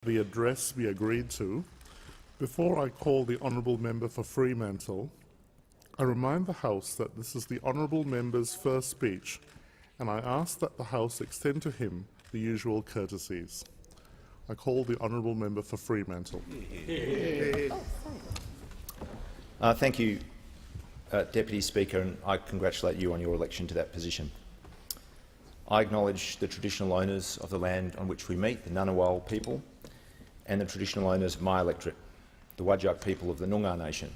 the address be agreed to, before I call the Honourable Member for Fremantle, I remind the House that this is the Honourable Member's first speech, and I ask that the House extend to him the usual courtesies. I call the Honourable Member for Fremantle. Thank you, Deputy Speaker, and I congratulate you on your election to that position. I acknowledge the traditional owners of the land on which we meet, the Ngunnawal people, and the traditional owners of my electorate, the Whadjuk people of the Noongar Nation,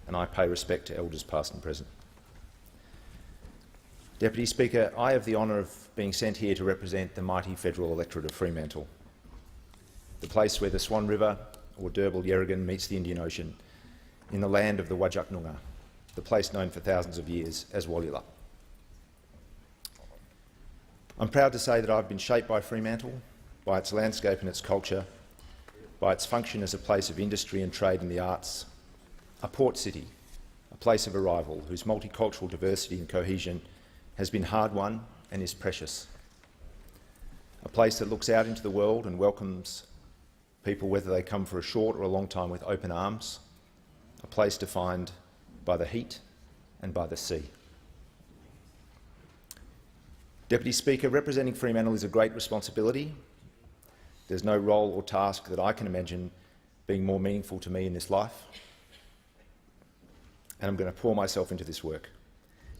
and I pay respect to elders past and present. Deputy Speaker, I have the honour of being sent here to represent the mighty federal electorate of Fremantle, the place where the Swan River, or Derbarl Yerrigan, meets the Indian Ocean, in the land of the Whadjuk Noongar, the place known for thousands of years as Wallula. I'm proud to say that I've been shaped by Fremantle, by its landscape and its culture, by its function as a place of industry and trade and the arts, a port city, a place of arrival whose multicultural diversity and cohesion has been hard-won and is precious, a place that looks out into the world and welcomes people whether they come for a short or a long time with open arms, a place defined by the heat and by the sea. Deputy Speaker, representing Fremantle is a great responsibility. There's no role or task that I can imagine being more meaningful to me in this life, and I'm going to pour myself into this work,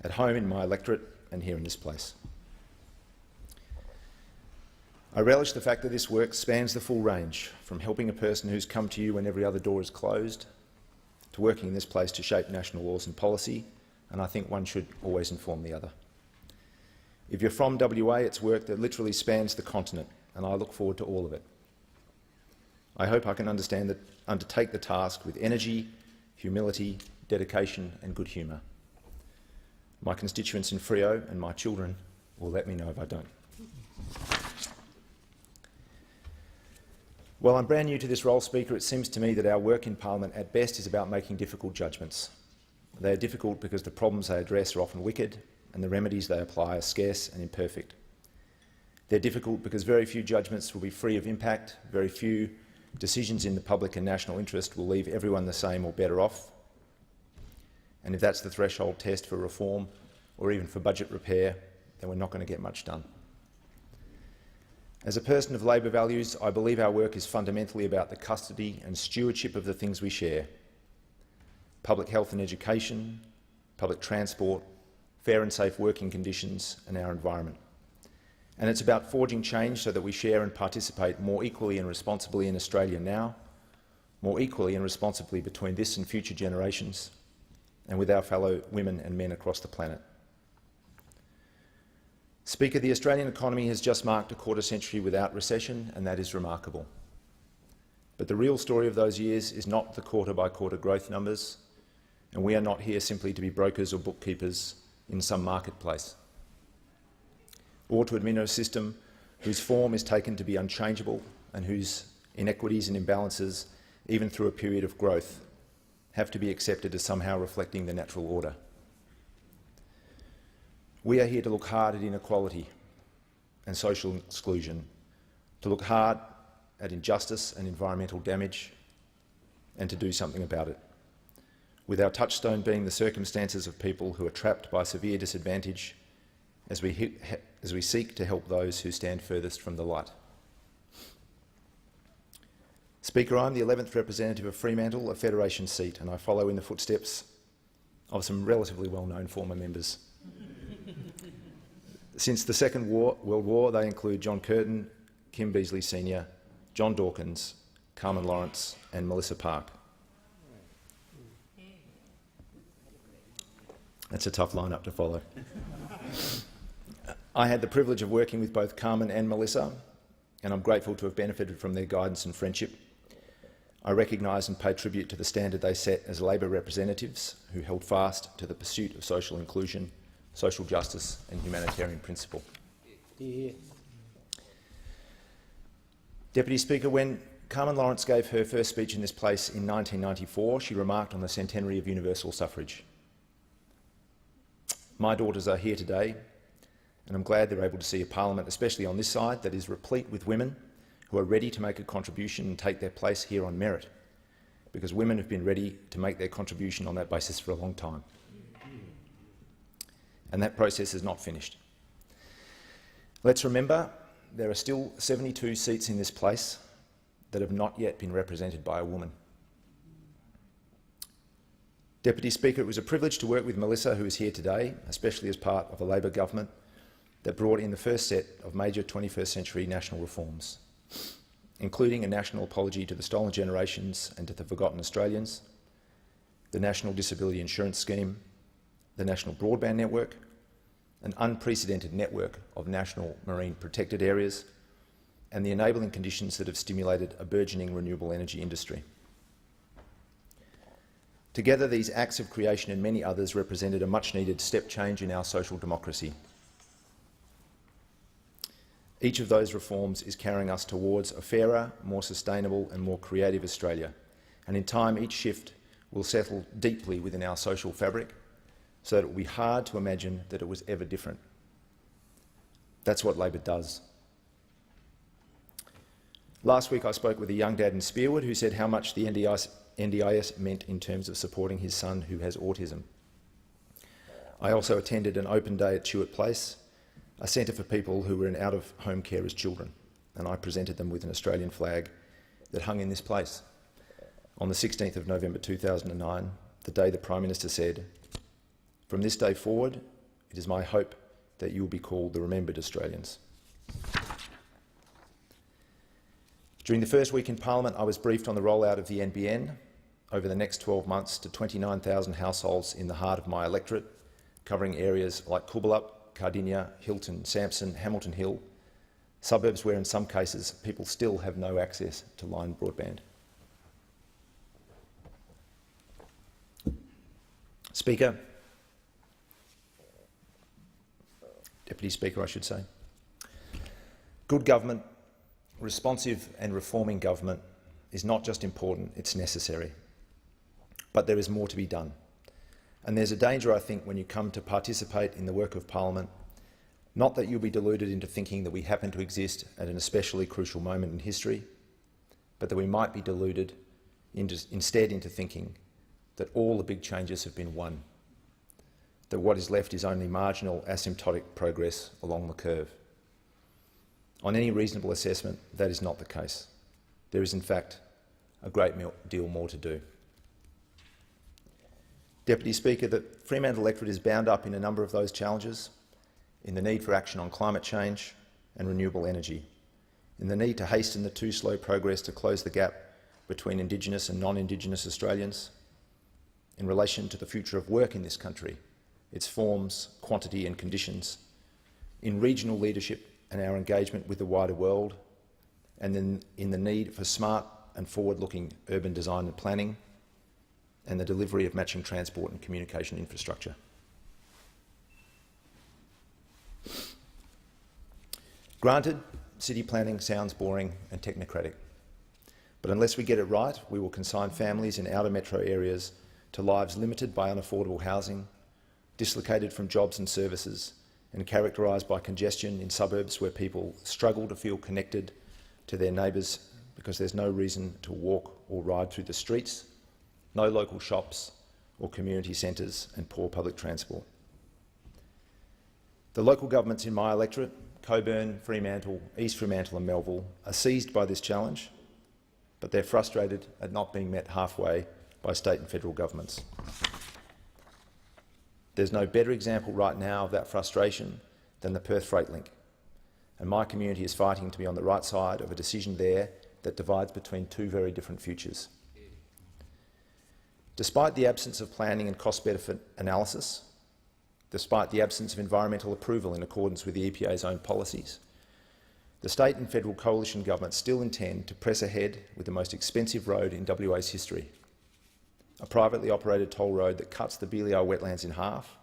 at home in my electorate and here in this place. I relish the fact that this work spans the full range, from helping a person who's come to you when every other door is closed, to working in this place to shape national laws and policy, and I think one should always inform the other. If you're from WA, it's work that literally spans the continent, and I look forward to all of it. I hope I can undertake the task with energy, humility, dedication and good humour. My constituents in Freo and my children will let me know if I don't. While I'm brand new to this role, Speaker, it seems to me that our work in Parliament at best is about making difficult judgments. They are difficult because the problems they address are often wicked and the remedies they apply are scarce and imperfect. They're difficult because very few judgments will be free of impact, very few decisions in the public and national interest will leave everyone the same or better off. And if that's the threshold test for reform or even for budget repair, then we're not going to get much done. As a person of Labor values, I believe our work is fundamentally about the custody and stewardship of the things we share: public health and education, public transport, fair and safe working conditions and our environment. And it's about forging change so that we share and participate more equally and responsibly in Australia now, more equally and responsibly between this and future generations, and with our fellow women and men across the planet. Speaker, the Australian economy has just marked a quarter century without recession, and that is remarkable. But the real story of those years is not the quarter-by-quarter growth numbers, and we are not here simply to be brokers or bookkeepers in some marketplace, or to administer a system whose form is taken to be unchangeable and whose inequities and imbalances, even through a period of growth, have to be accepted as somehow reflecting the natural order. We are here to look hard at inequality and social exclusion, to look hard at injustice and environmental damage, and to do something about it, with our touchstone being the circumstances of people who are trapped by severe disadvantage as we seek to help those who stand furthest from the light. Speaker, I am the 11th representative of Fremantle, a federation seat, and I follow in the footsteps of some relatively well-known former members. Since the Second World War, they include John Curtin, Kim Beazley Sr., John Dawkins, Carmen Lawrence and Melissa Park. That's a tough lineup to follow. I had the privilege of working with both Carmen and Melissa, and I'm grateful to have benefited from their guidance and friendship. I recognise and pay tribute to the standard they set as Labor representatives who held fast to the pursuit of social inclusion, social justice and humanitarian principle. Yeah. Deputy Speaker, when Carmen Lawrence gave her first speech in this place in 1994, she remarked on the centenary of universal suffrage. My daughters are here today, and I'm glad they're able to see a parliament, especially on this side, that is replete with women who who are ready to make a contribution and take their place here on merit, because women have been ready to make their contribution on that basis for a long time. And that process is not finished. Let's remember there are still 72 seats in this place that have not yet been represented by a woman. Deputy Speaker, it was a privilege to work with Melissa, who is here today, especially as part of a Labor government that brought in the first set of major 21st century national reforms, including a national apology to the stolen generations and to the forgotten Australians, the National Disability Insurance Scheme, the National Broadband Network, an unprecedented network of national marine protected areas, and the enabling conditions that have stimulated a burgeoning renewable energy industry. Together, these acts of creation and many others represented a much-needed step change in our social democracy. Each of those reforms is carrying us towards a fairer, more sustainable and more creative Australia, and in time each shift will settle deeply within our social fabric so that it will be hard to imagine that it was ever different. That's what Labor does. Last week I spoke with a young dad in Spearwood who said how much the NDIS meant in terms of supporting his son who has autism. I also attended an open day at Chewett Place, a centre for people who were in out-of-home care as children, and I presented them with an Australian flag that hung in this place on the 16th of November 2009, the day the Prime Minister said, "From this day forward, it is my hope that you will be called the Remembered Australians." During the first week in Parliament, I was briefed on the rollout of the NBN over the next 12 months to 29,000 households in the heart of my electorate, covering areas like Coolbellup, Cardinia, Hilton, Sampson, Hamilton Hill, suburbs where in some cases people still have no access to line broadband. Speaker, Deputy Speaker, I should say. Good government, responsive and reforming government is not just important, it's necessary. But there is more to be done. And there's a danger, I think, when you come to participate in the work of Parliament, not that you'll be deluded into thinking that we happen to exist at an especially crucial moment in history, but that we might be deluded instead into thinking that all the big changes have been won, that what is left is only marginal asymptotic progress along the curve. On any reasonable assessment, that is not the case. There is, in fact, a great deal more to do. Deputy Speaker, the Fremantle electorate is bound up in a number of those challenges, in the need for action on climate change and renewable energy, in the need to hasten the too slow progress to close the gap between Indigenous and non-Indigenous Australians, in relation to the future of work in this country, its forms, quantity and conditions, in regional leadership and our engagement with the wider world, and then in the need for smart and forward-looking urban design and planning, and the delivery of matching transport and communication infrastructure. Granted, city planning sounds boring and technocratic, but unless we get it right, we will consign families in outer metro areas to lives limited by unaffordable housing, dislocated from jobs and services, and characterised by congestion in suburbs where people struggle to feel connected to their neighbours because there's no reason to walk or ride through the streets, no local shops or community centres, and poor public transport. The local governments in my electorate, Cockburn, Fremantle, East Fremantle and Melville, are seized by this challenge, but they're frustrated at not being met halfway by state and federal governments. There's no better example right now of that frustration than the Perth Freight Link, and my community is fighting to be on the right side of a decision there that divides between two very different futures. Despite the absence of planning and cost-benefit analysis, despite the absence of environmental approval in accordance with the EPA's own policies, the state and federal coalition governments still intend to press ahead with the most expensive road in WA's history, a privately operated toll road that cuts the Belial wetlands in half,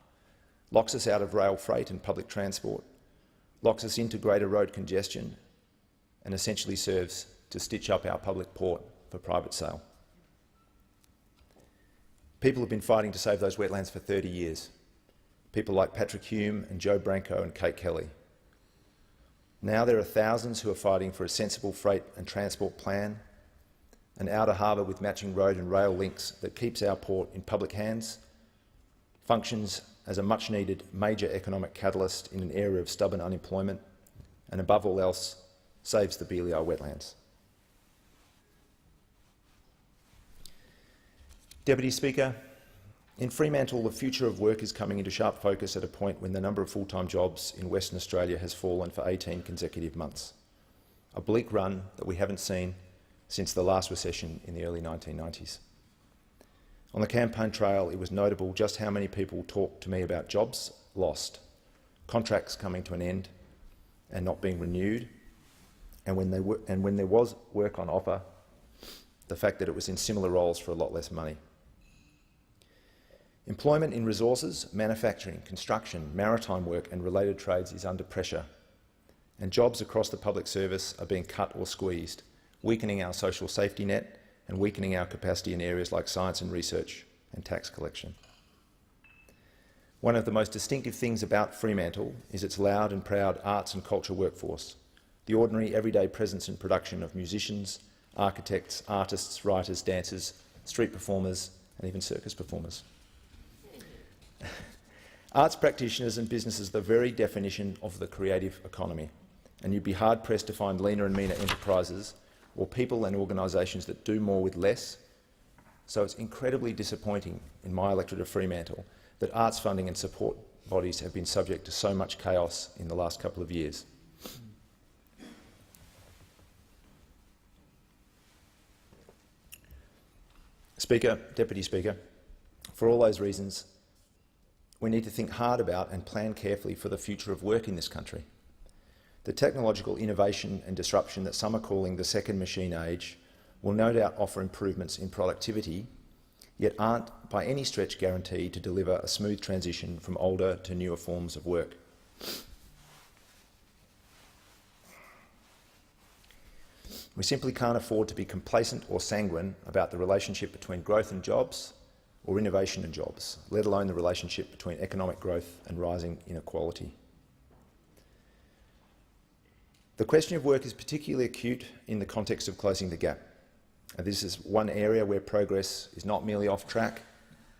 locks us out of rail freight and public transport, locks us into greater road congestion, and essentially serves to stitch up our public port for private sale. People have been fighting to save those wetlands for 30 years. People like Patrick Hume and Joe Branco and Kate Kelly. Now there are thousands who are fighting for a sensible freight and transport plan, an outer harbour with matching road and rail links that keeps our port in public hands, functions as a much-needed major economic catalyst in an area of stubborn unemployment, and above all else, saves the Beeliar wetlands. Deputy Speaker, in Fremantle, the future of work is coming into sharp focus at a point when the number of full-time jobs in Western Australia has fallen for 18 consecutive months, a bleak run that we haven't seen since the last recession in the early 1990s. On the campaign trail, it was notable just how many people talked to me about jobs lost, contracts coming to an end and not being renewed, and when there was work on offer, the fact that it was in similar roles for a lot less money. Employment in resources, manufacturing, construction, maritime work and related trades is under pressure, and jobs across the public service are being cut or squeezed, weakening our social safety net and weakening our capacity in areas like science and research and tax collection. One of the most distinctive things about Fremantle is its loud and proud arts and culture workforce, the ordinary everyday presence and production of musicians, architects, artists, writers, dancers, street performers and even circus performers. Arts practitioners and businesses are the very definition of the creative economy, and you'd be hard-pressed to find leaner and meaner enterprises or people and organisations that do more with less. So it's incredibly disappointing in my electorate of Fremantle that arts funding and support bodies have been subject to so much chaos in the last couple of years. Speaker, Deputy Speaker, for all those reasons, we need to think hard about and plan carefully for the future of work in this country. The technological innovation and disruption that some are calling the second machine age will no doubt offer improvements in productivity, yet aren't by any stretch guaranteed to deliver a smooth transition from older to newer forms of work. We simply can't afford to be complacent or sanguine about the relationship between growth and jobs or innovation and jobs, let alone the relationship between economic growth and rising inequality. The question of work is particularly acute in the context of closing the gap. And this is one area where progress is not merely off track,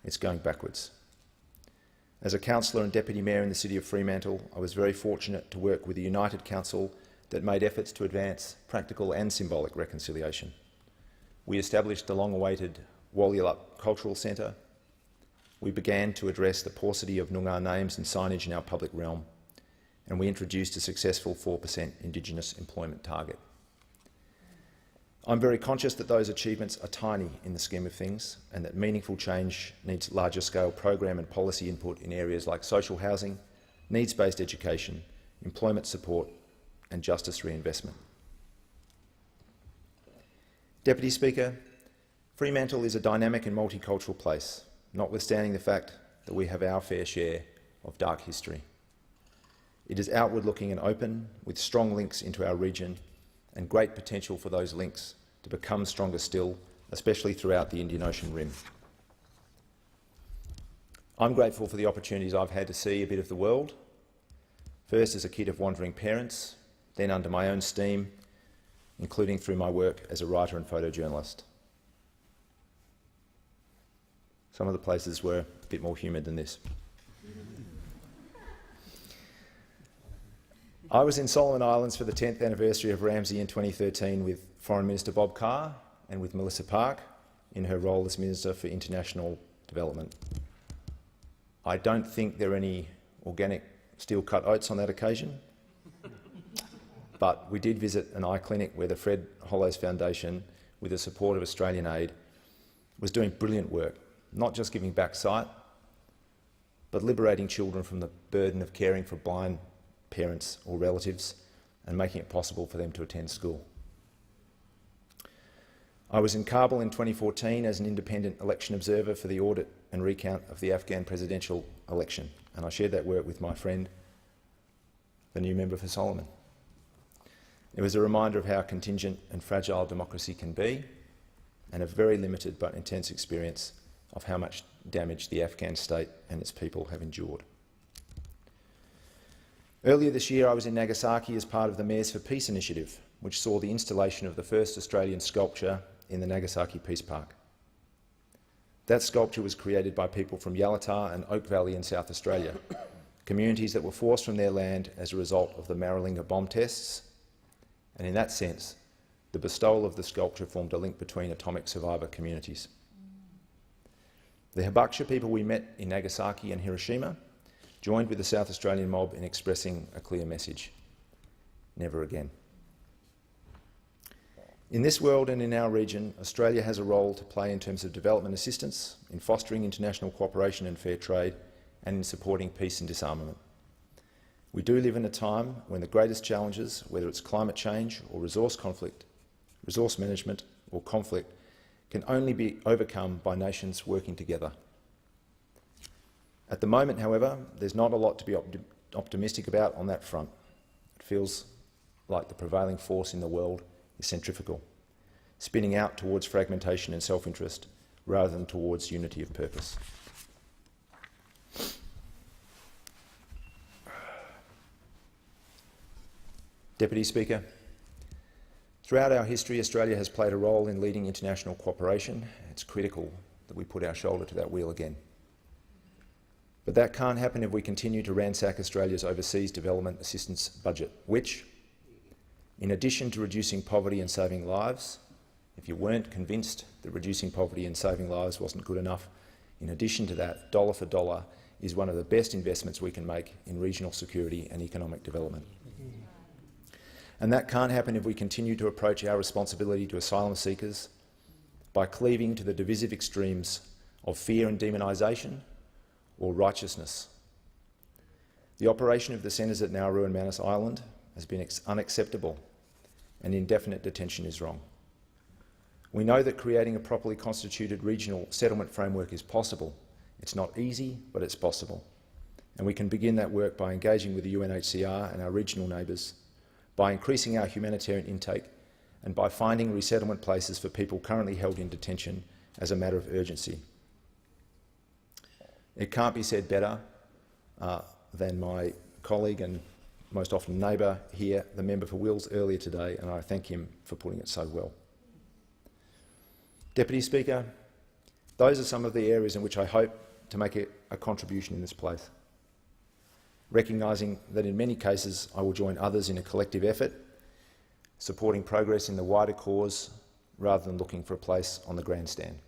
it's going backwards. As a councillor and deputy mayor in the city of Fremantle, I was very fortunate to work with a united council that made efforts to advance practical and symbolic reconciliation. We established the long-awaited Walyalup Cultural Centre. We began to address the paucity of Noongar names and signage in our public realm, and we introduced a successful 4% Indigenous employment target. I'm very conscious that those achievements are tiny in the scheme of things and that meaningful change needs larger-scale program and policy input in areas like social housing, needs-based education, employment support and justice reinvestment. Deputy Speaker, Fremantle is a dynamic and multicultural place, notwithstanding the fact that we have our fair share of dark history. It is outward-looking and open, with strong links into our region and great potential for those links to become stronger still, especially throughout the Indian Ocean Rim. I'm grateful for the opportunities I've had to see a bit of the world, first as a kid of wandering parents, then under my own steam, including through my work as a writer and photojournalist. Some of the places were a bit more humid than this. I was in Solomon Islands for the 10th anniversary of Ramsay in 2013 with Foreign Minister Bob Carr and with Melissa Park in her role as Minister for International Development. I don't think there are any organic steel-cut oats on that occasion, but we did visit an eye clinic where the Fred Hollows Foundation, with the support of Australian Aid, was doing brilliant work, not just giving back sight, but liberating children from the burden of caring for blind parents or relatives and making it possible for them to attend school. I was in Kabul in 2014 as an independent election observer for the audit and recount of the Afghan presidential election, and I shared that work with my friend, the new member for Solomon. It was a reminder of how contingent and fragile democracy can be, and a very limited but intense experience of how much damage the Afghan state and its people have endured. Earlier this year, I was in Nagasaki as part of the Mayors for Peace initiative, which saw the installation of the first Australian sculpture in the Nagasaki Peace Park. That sculpture was created by people from Yalatah and Oak Valley in South Australia, communities that were forced from their land as a result of the Maralinga bomb tests, and in that sense, the bestowal of the sculpture formed a link between atomic survivor communities. The Hibakusha people we met in Nagasaki and Hiroshima joined with the South Australian mob in expressing a clear message: never again. In this world and in our region, Australia has a role to play in terms of development assistance, in fostering international cooperation and fair trade, and in supporting peace and disarmament. We do live in a time when the greatest challenges, whether it's climate change or resource conflict, resource management or conflict, can only be overcome by nations working together. At the moment, however, there's not a lot to be optimistic about on that front. It feels like the prevailing force in the world is centrifugal, spinning out towards fragmentation and self-interest rather than towards unity of purpose. Deputy Speaker, throughout our history, Australia has played a role in leading international cooperation. It's critical that we put our shoulder to that wheel again. But that can't happen if we continue to ransack Australia's overseas development assistance budget, which, in addition to reducing poverty and saving lives, if you weren't convinced that reducing poverty and saving lives wasn't good enough, in addition to that, dollar for dollar, is one of the best investments we can make in regional security and economic development. And that can't happen if we continue to approach our responsibility to asylum seekers by cleaving to the divisive extremes of fear and demonisation or righteousness. The operation of the centres at Nauru and Manus Island has been unacceptable, and indefinite detention is wrong. We know that creating a properly constituted regional settlement framework is possible. It's not easy, but it's possible. And we can begin that work by engaging with the UNHCR and our regional neighbours, by increasing our humanitarian intake, and by finding resettlement places for people currently held in detention as a matter of urgency. It can't be said better than my colleague and most often neighbour here, the member for Wills, earlier today, and I thank him for putting it so well. Deputy Speaker, those are some of the areas in which I hope to make a contribution in this place, recognising that in many cases I will join others in a collective effort, supporting progress in the wider cause rather than looking for a place on the grandstand.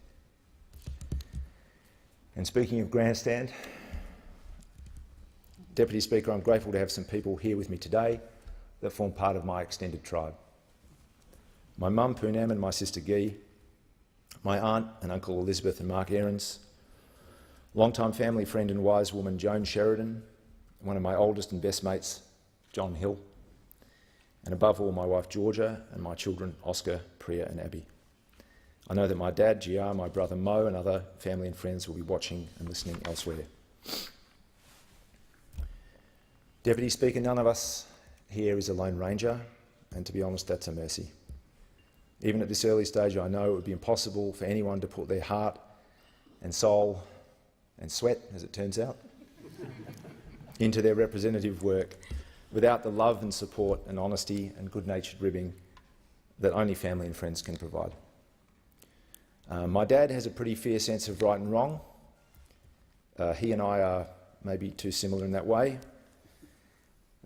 And speaking of grandstand, Deputy Speaker, I'm grateful to have some people here with me today that form part of my extended tribe. My mum Poonam and my sister Guy, my aunt and uncle Elizabeth and Mark Aarons, long-time family friend and wise woman Joan Sheridan, one of my oldest and best mates, John Hill, and above all my wife Georgia and my children Oscar, Priya and Abby. I know that my dad, GR, my brother Mo and other family and friends will be watching and listening elsewhere. Deputy Speaker, none of us here is a lone ranger, and to be honest, that's a mercy. Even at this early stage, I know it would be impossible for anyone to put their heart and soul and sweat, as it turns out, into their representative work without the love and support and honesty and good-natured ribbing that only family and friends can provide. My dad has a pretty fair sense of right and wrong. He and I are maybe too similar in that way,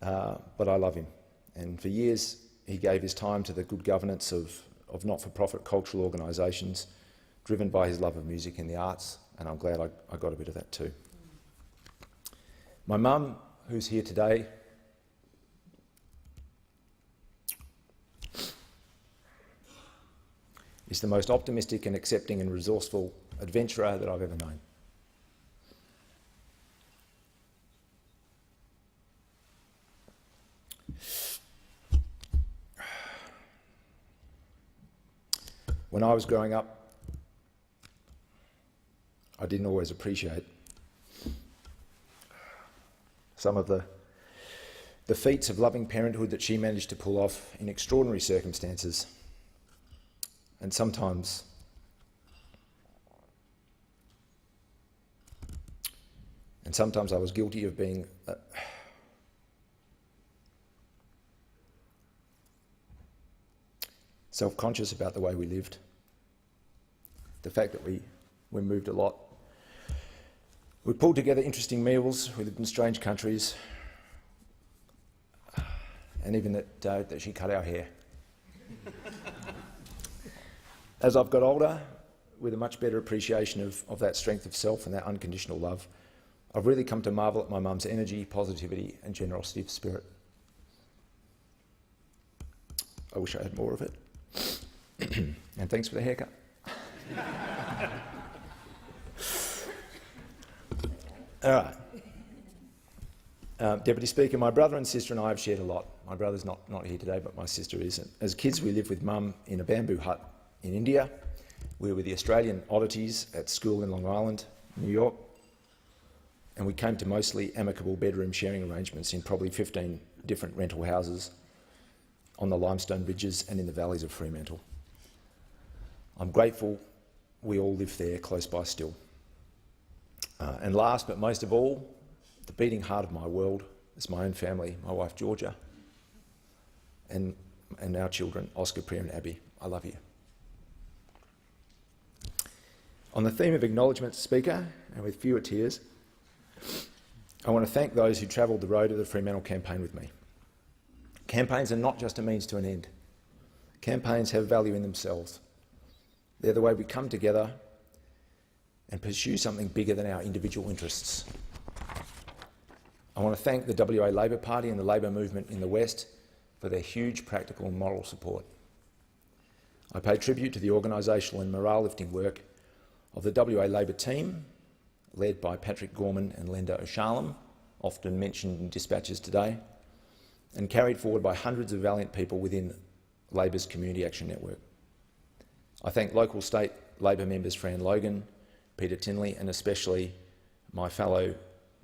but I love him. And for years, he gave his time to the good governance of not-for-profit cultural organisations driven by his love of music and the arts, and I'm glad I got a bit of that too. My mum, who's here today, is the most optimistic and accepting and resourceful adventurer that I've ever known. When I was growing up, I didn't always appreciate some of the feats of loving parenthood that she managed to pull off in extraordinary circumstances. And sometimes I was guilty of being self-conscious about the way we lived, the fact that we moved a lot. We pulled together interesting meals, we lived in strange countries, and even that she cut our hair. As I've got older, with a much better appreciation of that strength of self and that unconditional love, I've really come to marvel at my mum's energy, positivity and generosity of spirit. I wish I had more of it. And thanks for the haircut. All right. Deputy Speaker, my brother and sister and I have shared a lot. My brother's not here today, but my sister is. As kids, we lived with Mum in a bamboo hut in India. We were the Australian oddities at school in Long Island, New York, and we came to mostly amicable bedroom sharing arrangements in probably 15 different rental houses on the limestone ridges and in the valleys of Fremantle. I'm grateful we all live there close by still. And last but most of all, the beating heart of my world is my own family, my wife Georgia, and our children, Oscar, Priya and Abby. I love you. On the theme of acknowledgement, Speaker, and with fewer tears, I want to thank those who travelled the road of the Fremantle campaign with me. Campaigns are not just a means to an end. Campaigns have value in themselves. They're the way we come together and pursue something bigger than our individual interests. I want to thank the WA Labor Party and the Labor movement in the West for their huge practical and moral support. I pay tribute to the organisational and morale-lifting work of the WA Labor team, led by Patrick Gorman and Linda O'Shalem, often mentioned in dispatches today, and carried forward by hundreds of valiant people within Labor's Community Action Network. I thank local state Labor members Fran Logan, Peter Tinley, and especially my fellow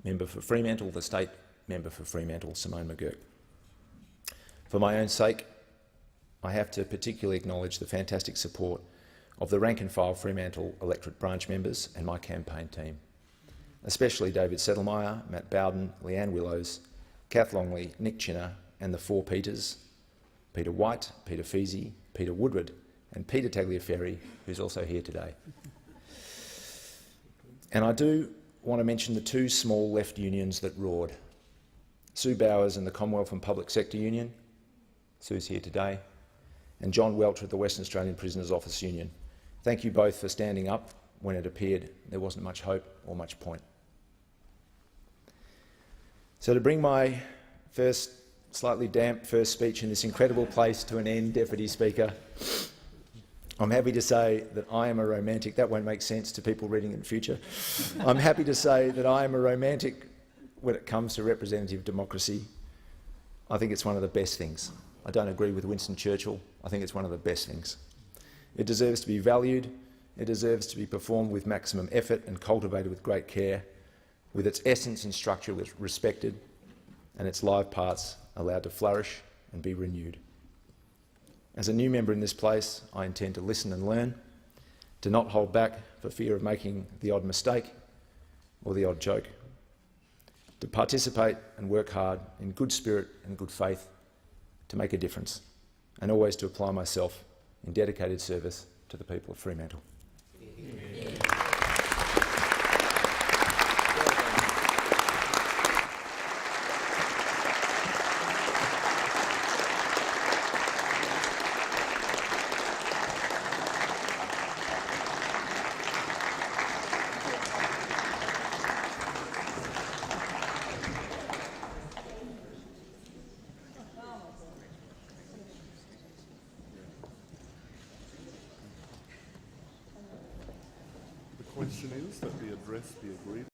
member for Fremantle, the state member for Fremantle, Simone McGurk. For my own sake, I have to particularly acknowledge the fantastic support of the rank-and-file Fremantle electorate branch members and my campaign team, especially David Settlemyre, Matt Bowden, Leanne Willows, Kath Longley, Nick Chinner, and the four Peters, Peter White, Peter Feasey, Peter Woodward, and Peter Tagliaferri, who's also here today. And I do want to mention the two small left unions that roared, Sue Bowers and the Commonwealth and Public Sector Union, Sue's here today, and John Welch at the Western Australian Prisoners Office Union. Thank you both for standing up when it appeared there wasn't much hope or much point. So to bring my first slightly damp first speech in this incredible place to an end, Deputy Speaker, I'm happy to say that I am a romantic. That won't make sense to people reading in the future. I'm happy to say that I am a romantic when it comes to representative democracy. I think it's one of the best things. I don't agree with Winston Churchill. I think it's one of the best things. It deserves to be valued. It deserves to be performed with maximum effort and cultivated with great care, with its essence and structure respected, and its live parts allowed to flourish and be renewed. As a new member in this place, I intend to listen and learn, to not hold back for fear of making the odd mistake or the odd joke, to participate and work hard in good spirit and good faith to make a difference, and always to apply myself in dedicated service to the people of Fremantle. The question is that the address be agreed